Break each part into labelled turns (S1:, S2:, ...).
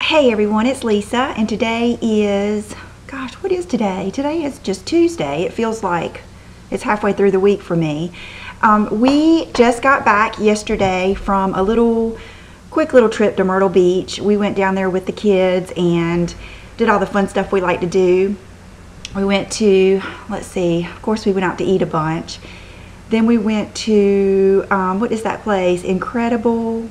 S1: Hey everyone, it's Lisa, and today is, gosh, what is today? Today is just Tuesday. It feels like it's halfway through the week for me. We just got back yesterday from a quick little trip to Myrtle Beach. We went down there with the kids and did all the fun stuff we like to do. We went to, let's see, of course we went out to eat a bunch. Then we went to, what is that place? Incredible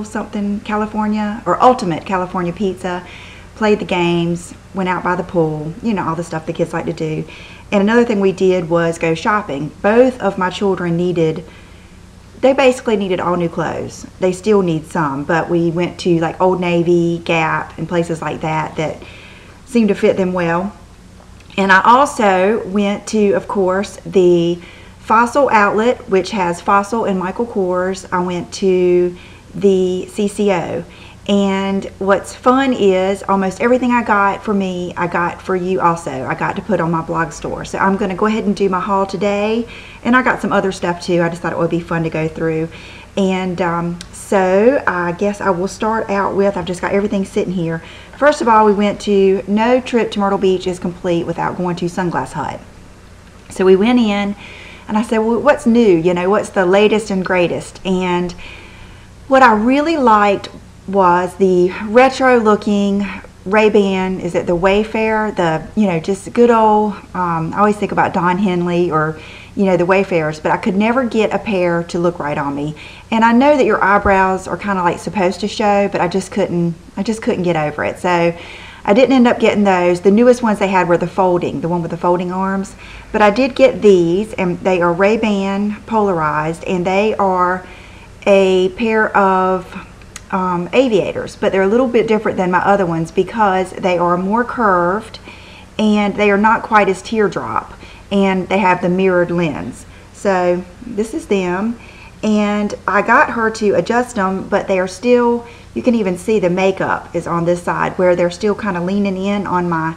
S1: something California, or Ultimate California Pizza. Played the games, went out by the pool, you know, all the stuff the kids like to do. And another thing we did was go shopping. Both of my children they basically needed all new clothes. They still need some, but we went to like Old Navy, Gap, and places like that seemed to fit them well. And I also went to, of course, the Fossil outlet, which has Fossil and Michael Kors. I went to the CCO. And what's fun is almost everything I got for me, I got for you also. I got to put on my blog store. So I'm going to go ahead and do my haul today. And I got some other stuff too. I just thought it would be fun to go through. And so I guess I will start out with, I've just got everything sitting here. First of all, we went to, no trip to Myrtle Beach is complete without going to Sunglass Hut. So we went in and I said, well, what's new? You know, what's the latest and greatest? And what I really liked was the retro looking Ray-Ban, is it the Wayfarer? Just good old, I always think about Don Henley or, the Wayfarers, but I could never get a pair to look right on me. And I know that your eyebrows are kind of like supposed to show, but I just couldn't get over it. So I didn't end up getting those. The newest ones they had were the one with the folding arms. But I did get these, and they are Ray-Ban polarized, and they are a pair of aviators, but they're a little bit different than my other ones because they are more curved and they are not quite as teardrop, and they have the mirrored lens. So this is them, and I got her to adjust them, but they are still, you can even see the makeup is on this side where they're still kind of leaning in on my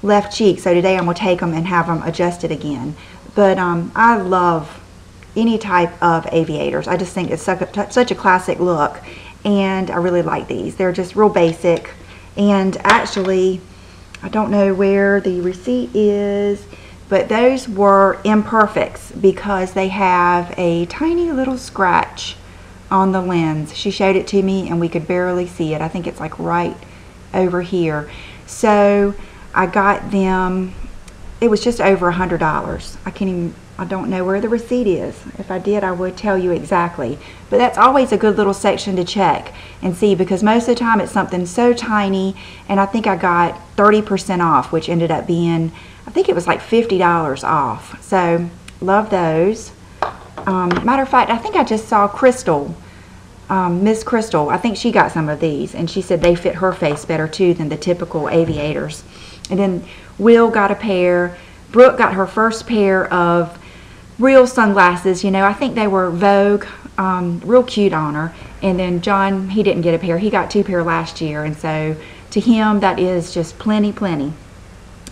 S1: left cheek. So today I'm going to take them and have them adjusted again. But I love any type of aviators. I just think it's such a classic look, and I really like these. They're just real basic, and actually I don't know where the receipt is, but those were imperfects because they have a tiny little scratch on the lens. She showed it to me and we could barely see it. I think it's like right over here. So I got them, it was just over $100. I don't know where the receipt is. If I did, I would tell you exactly. But that's always a good little section to check and see, because most of the time it's something so tiny, and I think I got 30% off, which ended up being, I think it was like $50 off. So love those. Matter of fact, I think I just saw Crystal, Miss Crystal. I think she got some of these, and she said they fit her face better too than the typical aviators. And then Will got a pair. Brooke got her first pair of real sunglasses. I think they were Vogue, real cute on her. And then John, he didn't get a pair. He got 2 pair last year, and so to him that is just plenty.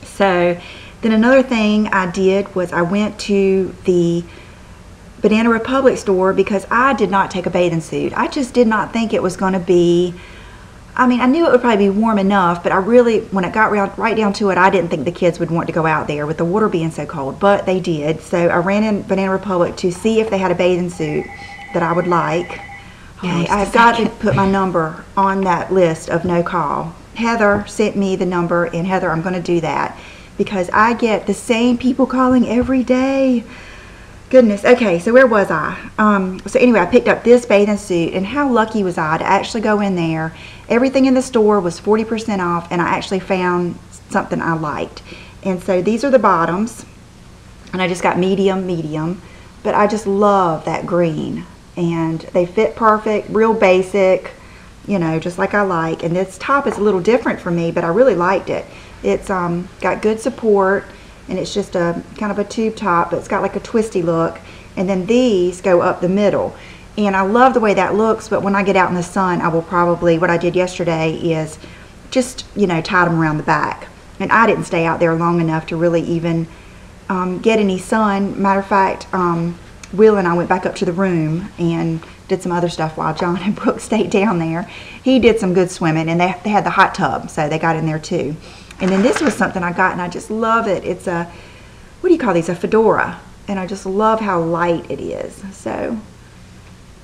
S1: So then another thing I did was I went to the Banana Republic store because I did not take a bathing suit. I just did not think it was going to be, I knew it would probably be warm enough, but I really, when it got right down to it, I didn't think the kids would want to go out there with the water being so cold, but they did. So I ran in Banana Republic to see if they had a bathing suit that I would like. Okay, I've got to put my number on that list of no call. Heather sent me the number, and Heather, I'm going to do that because I get the same people calling every day. Goodness. Okay, so where was I? So anyway, I picked up this bathing suit, and how lucky was I to actually go in there. Everything in the store was 40% off, and I actually found something I liked. And so these are the bottoms, and I just got medium, but I just love that green, and they fit perfect, real basic, just like I like. And this top is a little different for me, but I really liked it. It's got good support, and it's just a kind of a tube top, but it's got like a twisty look. And then these go up the middle, and I love the way that looks. But when I get out in the sun, I will probably, what I did yesterday is just tie them around the back. And I didn't stay out there long enough to really even get any sun. Matter of fact, Will and I went back up to the room and did some other stuff while John and Brooke stayed down there. He did some good swimming, and they had the hot tub, so they got in there too. And then this was something I got, and I just love it. It's a, what do you call these, a fedora. And I just love how light it is. So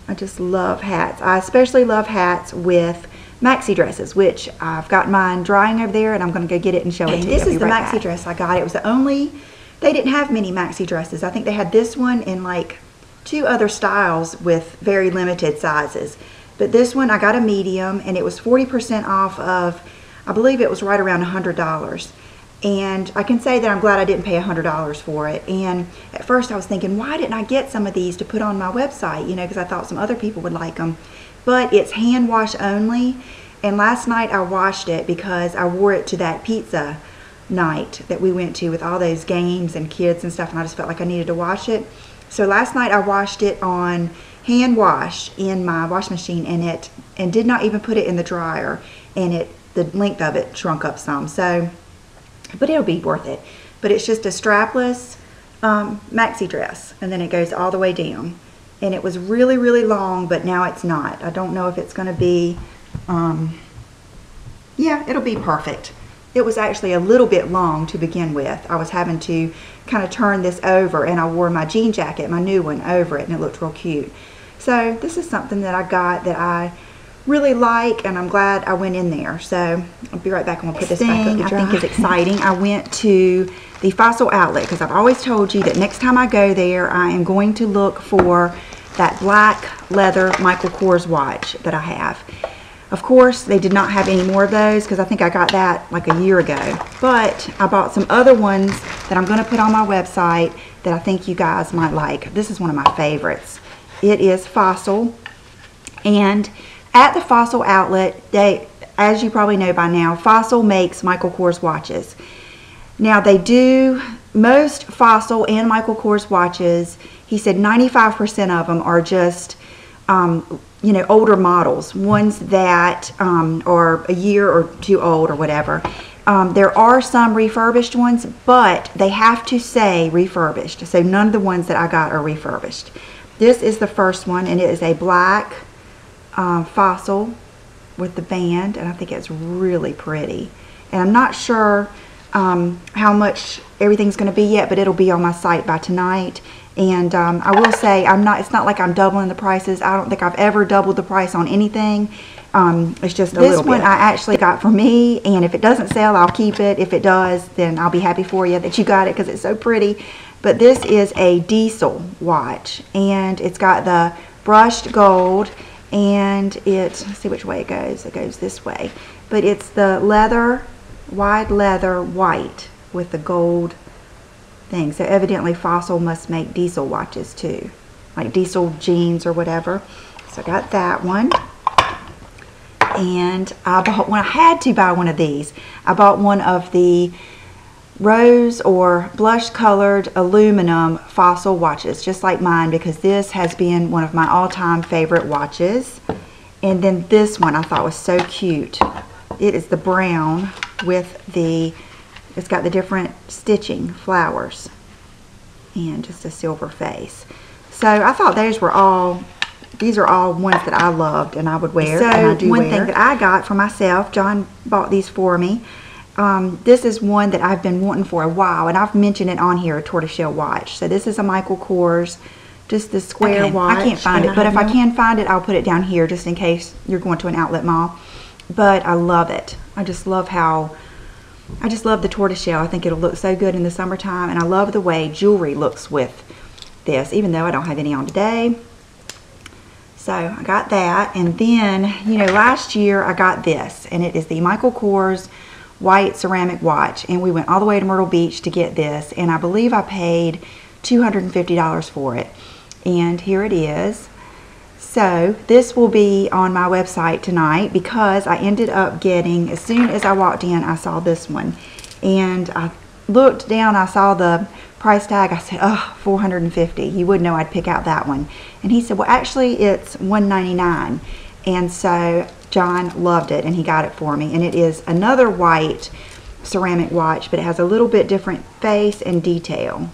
S1: I just love hats. I especially love hats with maxi dresses, which I've got mine drying over there, and I'm going to go get it and show it to you. This is the maxi dress I got. It was the only, they didn't have many maxi dresses. I think they had this one in like 2 other styles with very limited sizes. But this one, I got a medium, and it was 40% off of, I believe it was right around $100. And I can say that I'm glad I didn't pay $100 for it. And at first I was thinking, why didn't I get some of these to put on my website? You know, because I thought some other people would like them. But it's hand wash only. And last night I washed it because I wore it to that pizza night that we went to with all those games and kids and stuff. And I just felt like I needed to wash it. So last night I washed it on hand wash in my wash machine, and did not even put it in the dryer. And the length of it shrunk up some. So, but it'll be worth it. But it's just a strapless maxi dress, and then it goes all the way down. And it was really, really long, but now it's not. I don't know if it's going to be, yeah, it'll be perfect. It was actually a little bit long to begin with. I was having to kind of turn this over, and I wore my jean jacket, my new one, over it, and it looked real cute. So this is something that I got that I really like, and I'm glad I went in there. So I'll be right back. I'm gonna put this back up to dry. I think is exciting. I went to the Fossil outlet because I've always told you that next time I go there, I am going to look for that black leather Michael Kors watch that I have. Of course, they did not have any more of those because I think I got that like a year ago. But I bought some other ones that I'm going to put on my website that I think you guys might like. This is one of my favorites. It is Fossil, and at the Fossil outlet, as you probably know by now, Fossil makes Michael Kors watches. Now they do, most Fossil and Michael Kors watches, he said 95% of them are just, you know, older models, ones that are a year or 2 old or whatever. There are some refurbished ones, but they have to say refurbished. So none of the ones that I got are refurbished. This is the first one, and it is a black Fossil with the band, and I think it's really pretty. And I'm not sure how much everything's going to be yet, but it'll be on my site by tonight. And I will say, it's not like I'm doubling the prices. I don't think I've ever doubled the price on anything. It's just a little bit. This one I actually got for me, and if it doesn't sell, I'll keep it. If it does, then I'll be happy for you that you got it because it's so pretty. But this is a diesel watch, and it's got the brushed gold. And let's see which way it goes. It goes this way. But it's the leather, wide leather white with the gold thing. So evidently Fossil must make diesel watches too. Like diesel jeans or whatever. So I got that one. And I bought one. I had to buy one of these. I bought one of the rose or blush colored aluminum Fossil watches, just like mine, because this has been one of my all-time favorite watches. And then this one I thought was so cute. It is the brown with it's got the different stitching flowers and just a silver face. So I thought these are all ones that I loved and I would wear. So one thing that I got for myself, John bought these for me. This is one that I've been wanting for a while, and I've mentioned it on here, a tortoiseshell watch. So this is a Michael Kors, just the square watch. I can't find it, but if I can find it, I'll put it down here just in case you're going to an outlet mall. But I love it. I just love the tortoiseshell. I think it'll look so good in the summertime, and I love the way jewelry looks with this, even though I don't have any on today. So I got that, and then, you know, last year I got this, and it is the Michael Kors white ceramic watch, and we went all the way to Myrtle Beach to get this, and I believe I paid $250 for it. And here it is. So this will be on my website tonight because I ended up getting, as soon as I walked in, I saw this one, and I looked down, I saw the price tag. I said, oh, $450. You would know I'd pick out that one. And he said, well, actually it's $199. And so John loved it, and he got it for me. And it is another white ceramic watch, but it has a little bit different face and detail.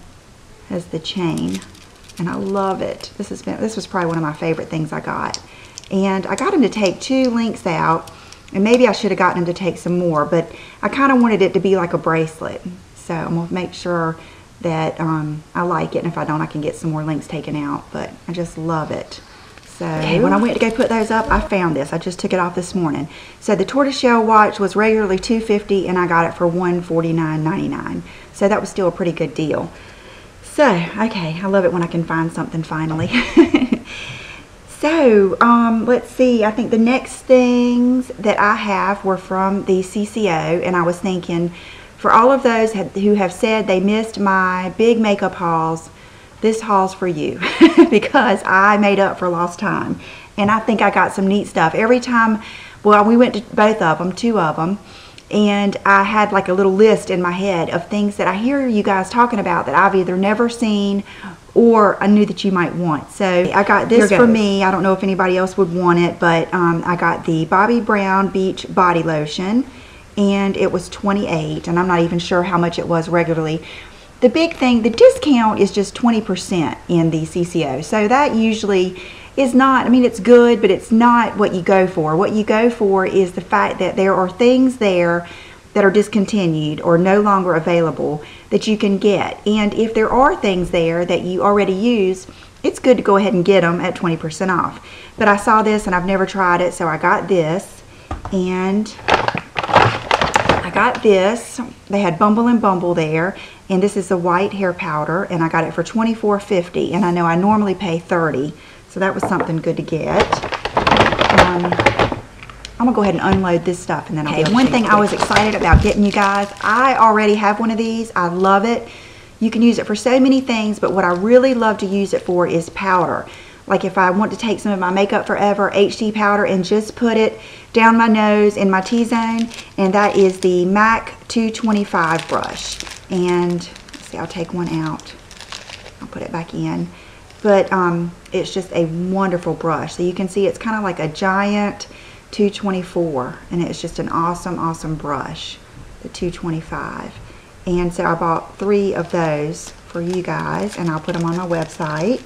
S1: It has the chain and I love it. This was probably one of my favorite things I got. And I got him to take 2 links out, and maybe I should have gotten him to take some more, but I kind of wanted it to be like a bracelet. So I'm going to make sure that I like it, and if I don't, I can get some more links taken out, but I just love it. So when I went to go put those up, I found this. I just took it off this morning. So the tortoiseshell watch was regularly $250, and I got it for $149.99. So that was still a pretty good deal. So, okay, I love it when I can find something finally. So, let's see. I think the next things that I have were from the CCO, and I was thinking, for all of those who have said they missed my big makeup hauls, this haul's for you because I made up for lost time. And I think I got some neat stuff. Every time, well, we went to both of them, 2 of them, and I had like a little list in my head of things that I hear you guys talking about that I've either never seen or I knew that you might want. So I got this for me. I don't know if anybody else would want it, but I got the Bobbi Brown Beach Body Lotion, and it was $28, and I'm not even sure how much it was regularly. The big thing, the discount is just 20% in the CCO. So that usually is not, I mean, it's good, but it's not what you go for. What you go for is the fact that there are things there that are discontinued or no longer available that you can get. And if there are things there that you already use, it's good to go ahead and get them at 20% off. But I saw this and I've never tried it, so I got this. And I got this. They had Bumble and Bumble there, and this is the white hair powder, and I got it for $24.50, and I know I normally pay $30, so that was something good to get. I'm gonna go ahead and unload this stuff, and then I'll get one thing I was excited about getting you guys. I already have one of these. I love it. You can use it for so many things, but what I really love to use it for is powder. Like if I want to take some of my Makeup Forever HD powder and just put it down my nose in my T-zone, and that is the MAC 225 brush. And let's see, I'll take one out. I'll put it back in. But it's just a wonderful brush. So you can see it's kind of like a giant 224, and it's just an awesome, awesome brush, the 225. And so I bought 3 of those for you guys, and I'll put them on my website.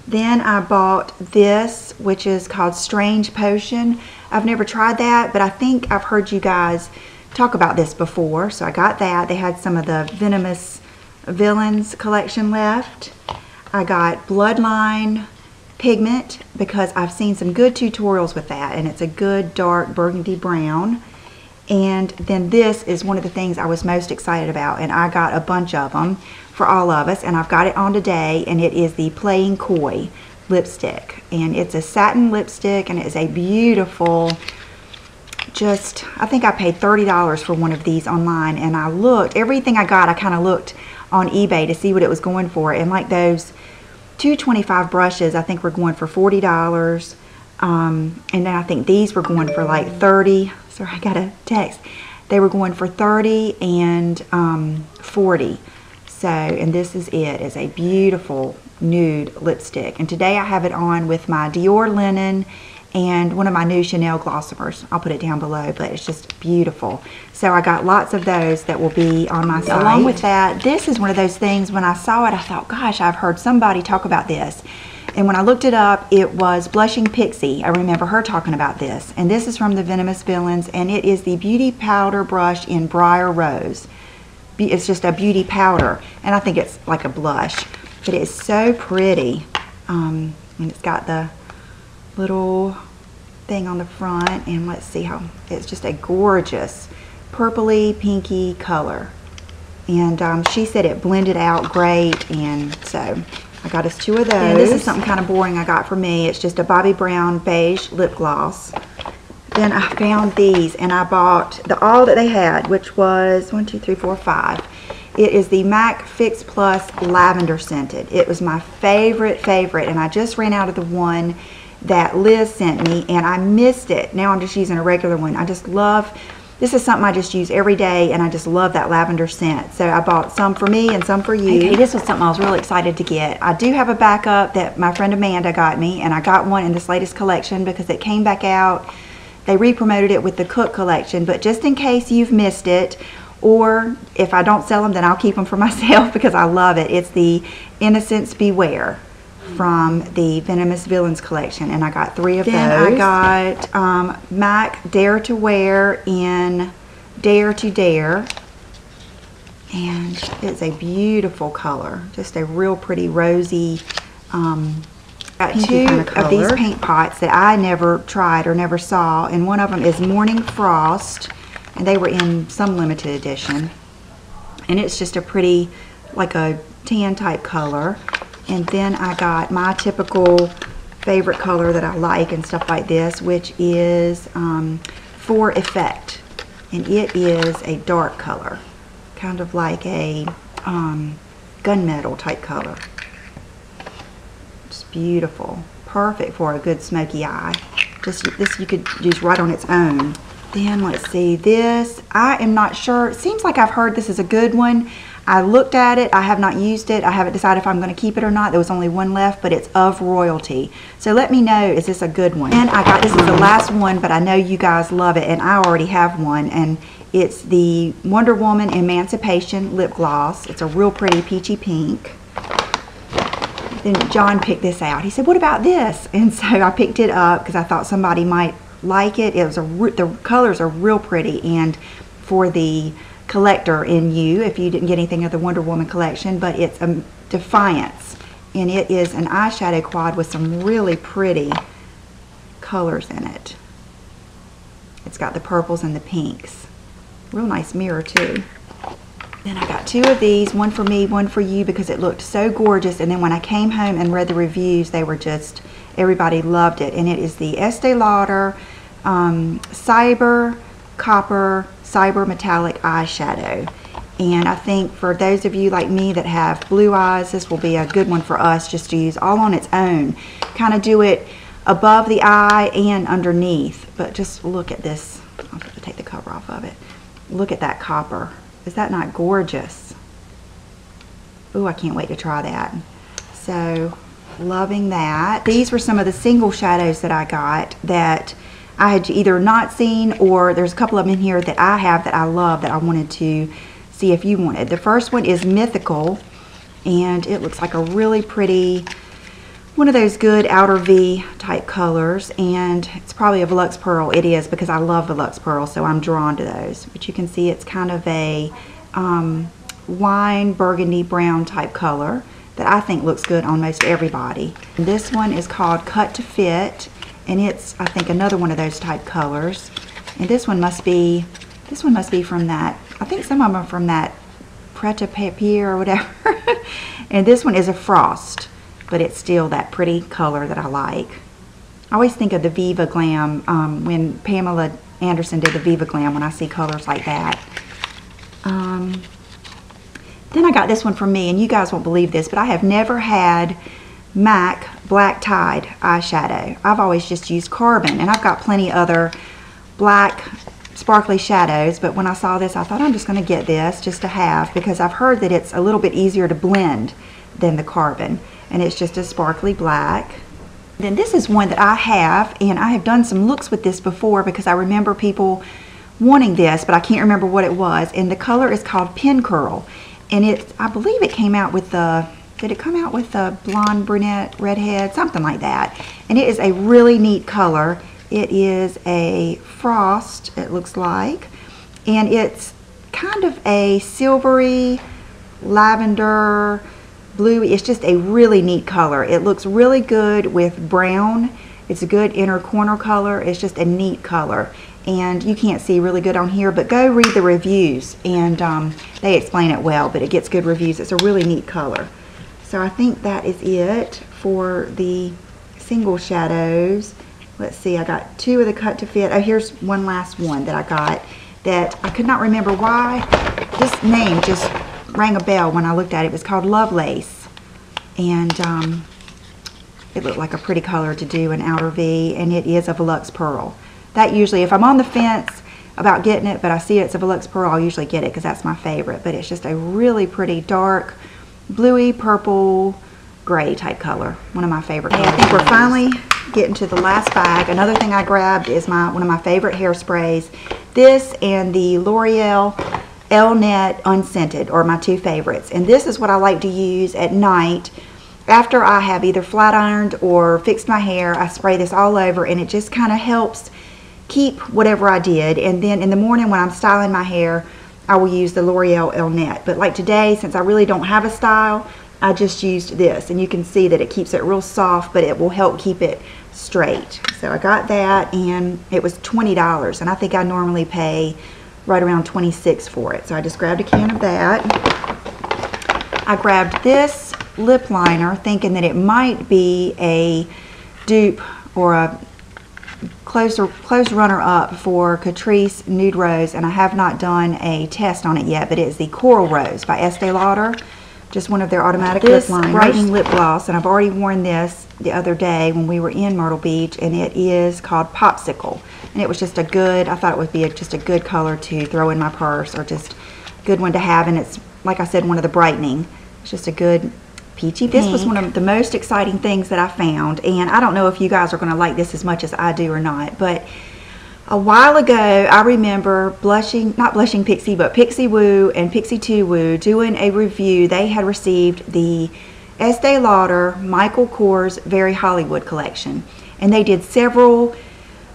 S1: Then I bought this, which is called Strange Potion. I've never tried that, but I think I've heard you guys talk about this before, so I got that. They had some of the Venomous Villains collection left. I got Bloodline Pigment because I've seen some good tutorials with that, and it's a good dark burgundy brown. And then this is one of the things I was most excited about, and I got a bunch of them for all of us, and I've got it on today, and it is the Playing Coy lipstick. And it's a satin lipstick, and it is a beautiful, just, I think I paid $30 for one of these online, and I looked, everything I got, I kind of looked on eBay to see what it was going for, and like those 225 brushes, I think were going for $40, and then I think these were going for like $30. Sorry, I got a text. They were going for $30 and $40. So, and this is it. It's a beautiful nude lipstick. And today I have it on with my Dior linen and one of my new Chanel Glossimers. I'll put it down below, but it's just beautiful. So I got lots of those that will be on my site. Along with that, this is one of those things, when I saw it, I thought, gosh, I've heard somebody talk about this. And when I looked it up, it was Blushing Pixie. I remember her talking about this. And this is from the Venomous Villains, and it is the Beauty Powder Brush in Briar Rose. It's just a beauty powder, and I think it's like a blush, but it's so pretty. And it's got the little thing on the front, and let's see how, it's just a gorgeous purpley pinky color. And she said it blended out great, and so I got us 2 of those. And this is something kind of boring I got for me. It's just a Bobbi Brown Beige lip gloss. Then I found these, and I bought all that they had, which was 1, 2, 3, 4, 5. It is the MAC Fix Plus Lavender Scented. It was my favorite, and I just ran out of the one that Liz sent me, and I missed it. Now I'm just using a regular one. I just love, this is something I just use every day, and I just love that lavender scent. So I bought some for me and some for you. Okay, this was something I was really excited to get. I do have a backup that my friend Amanda got me, and I got one in this latest collection because it came back out. They re-promoted it with the Cook collection, but just in case you've missed it, or if I don't sell them, then I'll keep them for myself because I love it. It's the Innocence Beware from the Venomous Villains collection, and I got 3 of those. I got MAC Dare to Wear in Dare to Dare, and it's a beautiful color, just a real pretty rosy. Got 2 of these paint pots that I never tried or never saw, and one of them is Morning Frost, and they were in some limited edition, and it's just a pretty, like a tan type color. And then I got my typical favorite color that I like and stuff like this, which is For Effect, and it is a dark color, kind of like a gunmetal type color. It's beautiful, perfect for a good smoky eye. Just this you could use right on its own. Then let's see, this, I am not sure. It seems like I've heard this is a good one. I looked at it, I have not used it. I haven't decided if I'm going to keep it or not. There was only one left, but it's of Royalty. So let me know, is this a good one? And I got, this is the last one, but I know you guys love it, and I already have one, and it's the Wonder Woman Emancipation Lip Gloss. It's a real pretty peachy pink. Then John picked this out. He said, what about this? And so I picked it up because I thought somebody might like it. It was the colors are real pretty, and for the collector in you, if you didn't get anything of the Wonder Woman collection, but it's a Defiance, and it is an eyeshadow quad with some really pretty colors in it. It's got the purples and the pinks. Real nice mirror too. Then I got 2 of these, one for me, one for you, because it looked so gorgeous, and then when I came home and read the reviews, they were just, everybody loved it. And it is the Estee Lauder Cyber Copper Cyber Metallic Eyeshadow. And I think for those of you like me that have blue eyes, this will be a good one for us just to use all on its own. Kind of do it above the eye and underneath. But just look at this. I'll have to take the cover off of it. Look at that copper. Is that not gorgeous? Ooh, I can't wait to try that. So, loving that. These were some of the single shadows that I got that I had either not seen, or there's a couple of them in here that I have that I love that I wanted to see if you wanted. The first one is Mythical, and it looks like a really pretty, one of those good outer V type colors, and it's probably a Volux Pearl. It is, because I love Volux Pearl, so I'm drawn to those. But you can see it's kind of a wine burgundy brown type color that I think looks good on most everybody. And this one is called Cut to Fit, and it's, I think, another one of those type colors. And this one must be from that, I think some of them are from that Pret-a-Papier or whatever. And this one is a Frost, but it's still that pretty color that I like. I always think of the Viva Glam when Pamela Anderson did the Viva Glam, when I see colors like that. Then I got this one from me, and you guys won't believe this, but I have never had MAC Black Tide eyeshadow. I've always just used Carbon, and I've got plenty other black sparkly shadows, but when I saw this, I thought I'm just going to get this just to have, because I've heard that it's a little bit easier to blend than the Carbon, and it's just a sparkly black. Then this is one that I have, and I have done some looks with this before because I remember people wanting this, but I can't remember what it was, and the color is called Pin Curl, and it, I believe it came out with the, did it come out with the blonde, brunette, redhead, something like that, and it is a really neat color. It is a Frost, it looks like, and it's kind of a silvery, lavender, blue. It's just a really neat color. It looks really good with brown. It's a good inner corner color. It's just a neat color, and you can't see really good on here, but go read the reviews, and they explain it well, but it gets good reviews. It's a really neat color. So I think that is it for the single shadows. Let's see, I got 2 of the Cut to Fit. Oh, here's one last one that I got that I could not remember why. This name just rang a bell when I looked at it. It was called Lovelace, and it looked like a pretty color to do an outer V, and it is a Volux Pearl. That usually, if I'm on the fence about getting it, but I see it's a Volux Pearl, I'll usually get it because that's my favorite. But it's just a really pretty dark, bluey, purple, gray type color. One of my favorite colors. I think we're finally getting to the last bag. Another thing I grabbed is one of my favorite hairsprays. This and the L'Oreal L-Net Unscented are my two favorites. And this is what I like to use at night. After I have either flat ironed or fixed my hair, I spray this all over, and it just kind of helps keep whatever I did. And then in the morning when I'm styling my hair, I will use the L'Oreal L-Net. But like today, since I really don't have a style, I just used this. And you can see that it keeps it real soft, but it will help keep it straight. So I got that, and it was $20. And I think I normally pay right around $26 for it. So I just grabbed a can of that. I grabbed this lip liner thinking that it might be a dupe or a close runner-up for Catrice Nude Rose, and I have not done a test on it yet, but it is the Coral Rose by Estee Lauder, just one of their automatic lip liners. Brightening lip gloss, and I've already worn this the other day when we were in Myrtle Beach, and it is called Popsicle, and it was just a good, I thought it would be just a good color to throw in my purse, or just a good one to have, and it's, like I said, one of the brightening. It's just a good peachy pink. This was one of the most exciting things that I found, and I don't know if you guys are going to like this as much as I do or not, but a while ago I remember not Blushing Pixie, but Pixie Woo and Pixie 2 Woo doing a review. They had received the Estee Lauder Michael Kors Very Hollywood collection, and they did several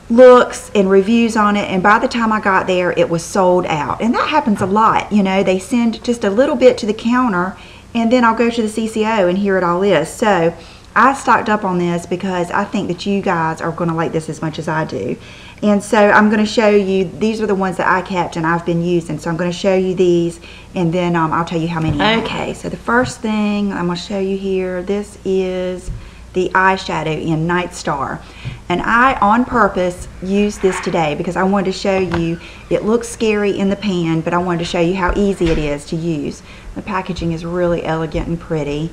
S1: looks and reviews on it, and by the time I got there it was sold out. And that happens a lot, you know, they send just a little bit to the counter, and then I'll go to the CCO and here it all is. So I stocked up on this because I think that you guys are going to like this as much as I do. And so I'm going to show you, these are the ones that I kept and I've been using. So I'm going to show you these, and then I'll tell you how many. Okay, so the first thing I'm going to show you here, this is the eyeshadow in Night Star. And I, on purpose, used this today because I wanted to show you, it looks scary in the pan, but I wanted to show you how easy it is to use. The packaging is really elegant and pretty.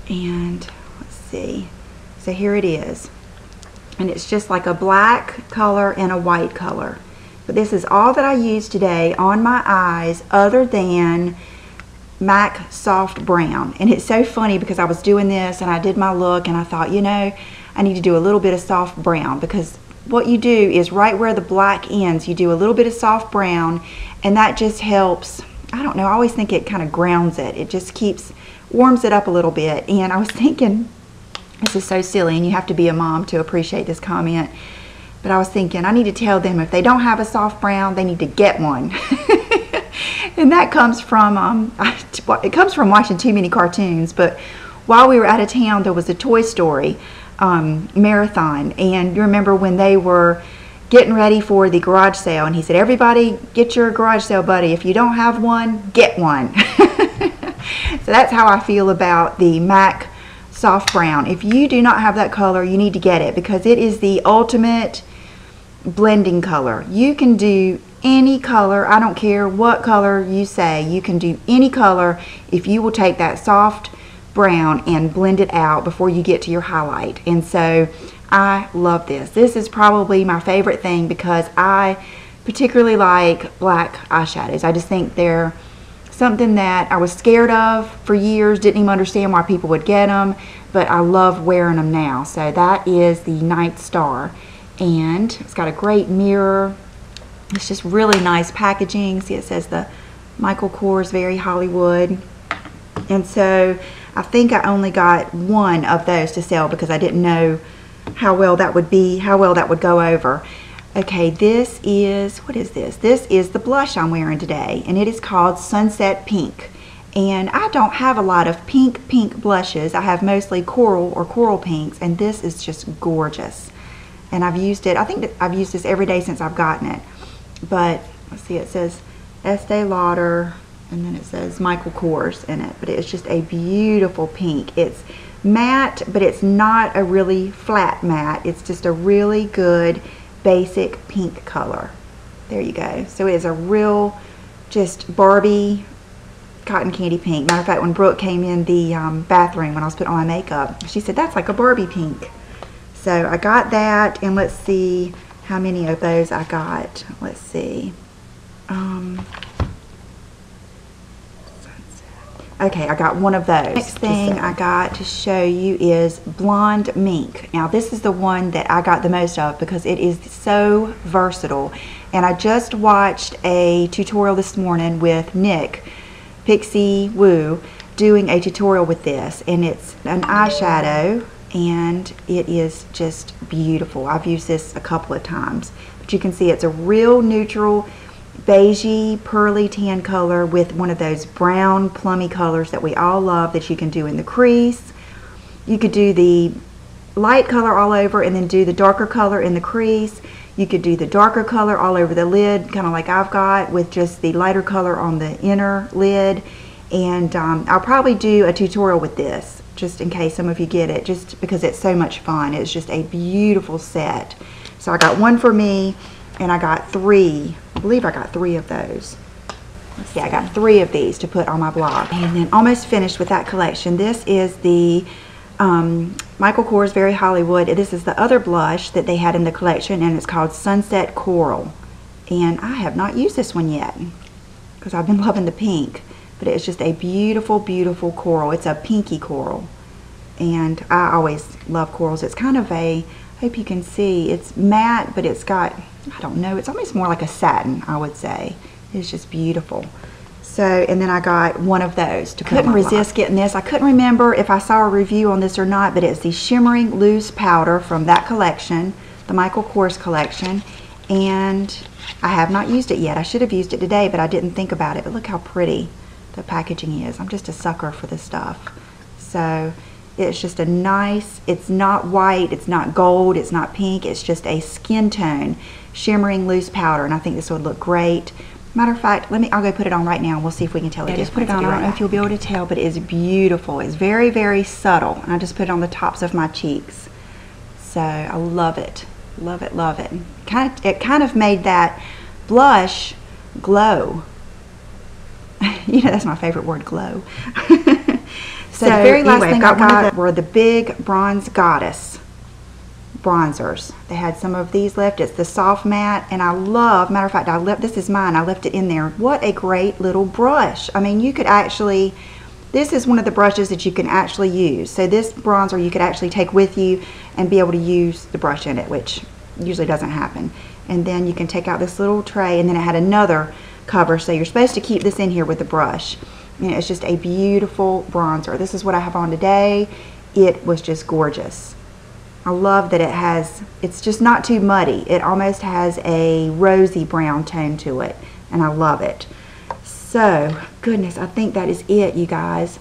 S1: And let's see, so here it is. And it's just like a black color and a white color. But this is all that I used today on my eyes other than MAC Soft Brown. And it's so funny because I was doing this and I did my look and I thought, you know, I need to do a little bit of soft brown, because what you do is right where the black ends, you do a little bit of soft brown, and that just helps. I don't know, I always think it kind of grounds it. It just warms it up a little bit. And I was thinking, this is so silly, and you have to be a mom to appreciate this comment, but I was thinking I need to tell them if they don't have a soft brown, they need to get one. And that comes from, it comes from watching too many cartoons. But while we were out of town, there was a Toy Story marathon, and you remember when they were getting ready for the garage sale, and he said, everybody get your garage sale buddy. If you don't have one, get one. So that's how I feel about the MAC Soft Brown. If you do not have that color, you need to get it, because it is the ultimate blending color. You can do any color. I don't care what color you say. You can do any color if you will take that soft brown and blend it out before you get to your highlight. And so I love this. This is probably my favorite thing because I particularly like black eyeshadows. I just think they're something that I was scared of for years, didn't even understand why people would get them, but I love wearing them now. So that is the Night Star, and it's got a great mirror. It's just really nice packaging. See, it says the Michael Kors Very Hollywood. And so I think I only got one of those to sell because I didn't know how well that would be, how well that would go over. Okay, this is, what is this? This is the blush I'm wearing today, and it is called Sunset Pink. And I don't have a lot of pink blushes. I have mostly coral or coral pinks, and this is just gorgeous. And I've used it, I think that I've used this every day since I've gotten it. But let's see, it says Estee Lauder, and then it says Michael Kors in it. But it's just a beautiful pink. It's matte, but it's not a really flat matte. It's just a really good basic pink color. There you go. So it is a real just Barbie cotton candy pink. Matter of fact, when Brooke came in the bathroom when I was putting on my makeup, she said that's like a Barbie pink. So I got that, and let's see how many of those I got. Let's see. Okay, I got one of those. Next thing I got to show you is Blonde Mink. Now this is the one that I got the most of because it is so versatile. And I just watched a tutorial this morning with Nick, Pixie Woo, doing a tutorial with this. And it's an eyeshadow and it is just beautiful. I've used this a couple of times. But you can see it's a real neutral beigey pearly tan color with one of those brown plummy colors that we all love that you can do in the crease. You could do the light color all over and then do the darker color in the crease. You could do the darker color all over the lid, kind of like I've got, with just the lighter color on the inner lid. And I'll probably do a tutorial with this just in case some of you get it, just because it's so much fun. It's just a beautiful set. So I got one for me and I got three. I believe I got 3 of those. Yeah, I got 3 of these to put on my blog. And then almost finished with that collection. This is the Michael Kors Very Hollywood. This is the other blush that they had in the collection, and it's called Sunset Coral. And I have not used this one yet because I've been loving the pink. But it's just a beautiful, beautiful coral. It's a pinky coral. And I always love corals. It's kind of a, I hope you can see, it's matte, but it's got, I don't know, it's almost more like a satin, I would say. It's just beautiful. So, and then I got one of those to put on my blog. Couldn't resist getting this. I couldn't remember if I saw a review on this or not, but it's the Shimmering Loose Powder from that collection, the Michael Kors collection. And I have not used it yet. I should have used it today, but I didn't think about it. But look how pretty the packaging is. I'm just a sucker for this stuff. So it's just a nice, it's not white, it's not gold, it's not pink, it's just a skin tone shimmering loose powder, and I think this would look great. Matter of fact, I'll go put it on right now and we'll see if we can tell the difference. Just put it on. I don't know if you'll be able to tell, but it's beautiful. It's very, very subtle. And I just put it on the tops of my cheeks. So I love it. Love it, love it. It kind of made that blush glow. You know, that's my favorite word, glow. So the very last thing I got were the Big Bronze Goddess bronzers. They had some of these left. It's the soft matte, and I love, matter of fact, this is mine. I left it in there. What a great little brush. I mean, you could actually, this is one of the brushes that you can actually use. So this bronzer you could actually take with you and be able to use the brush in it, which usually doesn't happen. And then you can take out this little tray, and then it had another cover, so you're supposed to keep this in here with the brush. And it's just a beautiful bronzer. This is what I have on today. It was just gorgeous. I love that it has, it's just not too muddy. It almost has a rosy brown tone to it, and I love it. So, goodness, I think that is it, you guys.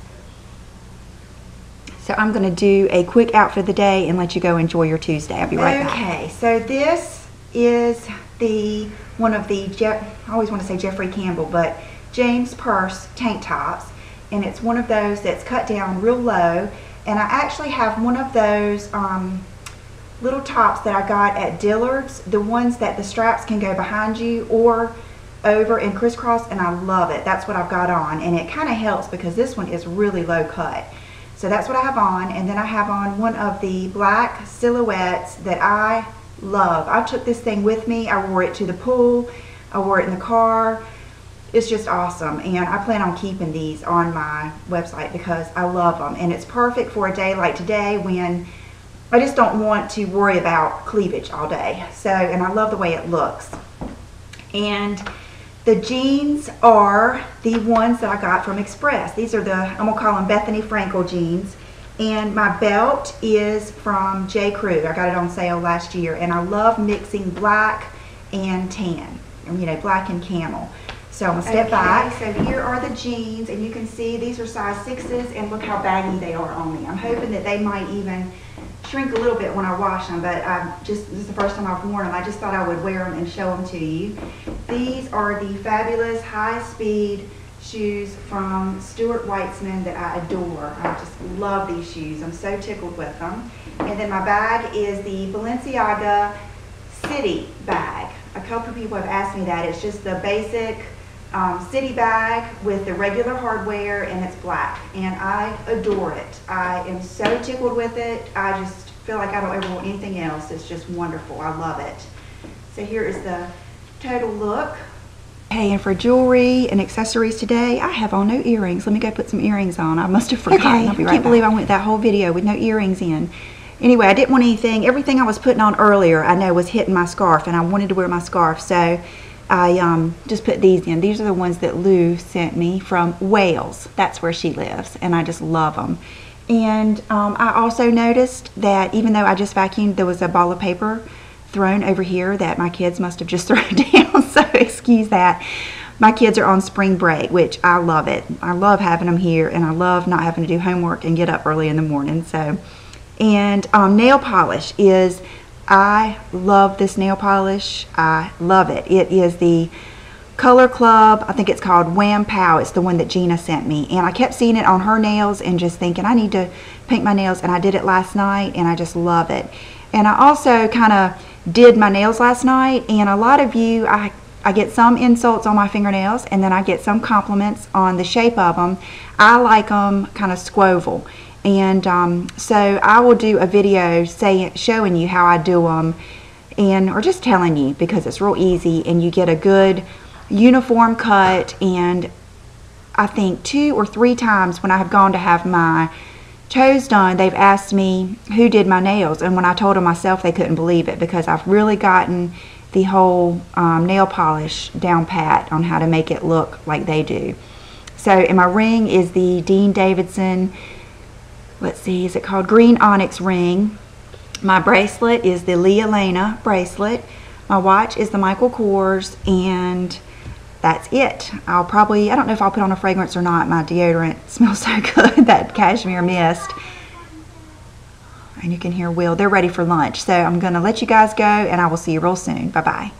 S1: So I'm going to do a quick outfit of the day and let you go enjoy your Tuesday. I'll be right back. Okay, so this is one of the, I always want to say Jeffrey Campbell, but James Purse tank tops, and it's one of those that's cut down real low. And I actually have one of those little tops that I got at Dillard's, the ones that the straps can go behind you or over and crisscross, and I love it. That's what I've got on, and it kind of helps because this one is really low cut. So that's what I have on, and then I have on one of the black silhouettes that I love. I took this thing with me. I wore it to the pool. I wore it in the car. It's just awesome, and I plan on keeping these on my website because I love them, and it's perfect for a day like today when I just don't want to worry about cleavage all day. So, and I love the way it looks. And the jeans are the ones that I got from Express. These are the, I'm gonna call them Bethany Frankel jeans. And my belt is from J. Crew. I got it on sale last year, and I love mixing black and tan, you know, black and camel. So I'm gonna step back. So here are the jeans, and you can see these are size 6s, and look how baggy they are on me. I'm hoping that they might even shrink a little bit when I wash them, but this is the first time I've worn them. I just thought I would wear them and show them to you. These are the fabulous high-speed shoes from Stuart Weitzman that I adore. I just love these shoes. I'm so tickled with them. And then my bag is the Balenciaga City bag. A couple of people have asked me that. It's just the basic city bag with the regular hardware, and it's black, and I adore it. I am so tickled with it. I just feel like I don't ever want anything else. It's just wonderful. I love it. So here is the total look. Hey, and for jewelry and accessories today, I have on no earrings. Let me go put some earrings on. I must have forgotten. Okay, I'll be right back. I can't believe I went that whole video with no earrings in. Anyway, I didn't want anything. Everything I was putting on earlier, I know, was hitting my scarf, and I wanted to wear my scarf, so I just put these in. These are the ones that Lou sent me from Wales. That's where she lives, and I just love them. And I also noticed that even though I just vacuumed, there was a ball of paper thrown over here that my kids must have just thrown down, so excuse that. My kids are on spring break, which I love it. I love having them here, and I love not having to do homework and get up early in the morning. So, and nail polish is, I love this nail polish. I love it. It is the Color Club, I think it's called Wham Pow. It's the one that Gina sent me, and I kept seeing it on her nails and just thinking I need to paint my nails, and I did it last night, and I just love it. And I also kind of did my nails last night, and a lot of you, I get some insults on my fingernails, and then I get some compliments on the shape of them. I like them kind of squoval, and so I will do a video showing you how I do them, or just telling you, because it's real easy, and you get a good uniform cut. And I think 2 or 3 times when I have gone to have my toes done, they've asked me who did my nails, and when I told them myself, they couldn't believe it, because I've really gotten the whole nail polish down pat on how to make it look like they do. So, and my ring is the Dean Davidson, let's see, is it called Green Onyx ring. My bracelet is the Lee Elena bracelet. My watch is the Michael Kors, and that's it. I don't know if I'll put on a fragrance or not. My deodorant smells so good, that cashmere mist. And you can hear Will, they're ready for lunch. So I'm gonna let you guys go, and I will see you real soon. Bye-bye.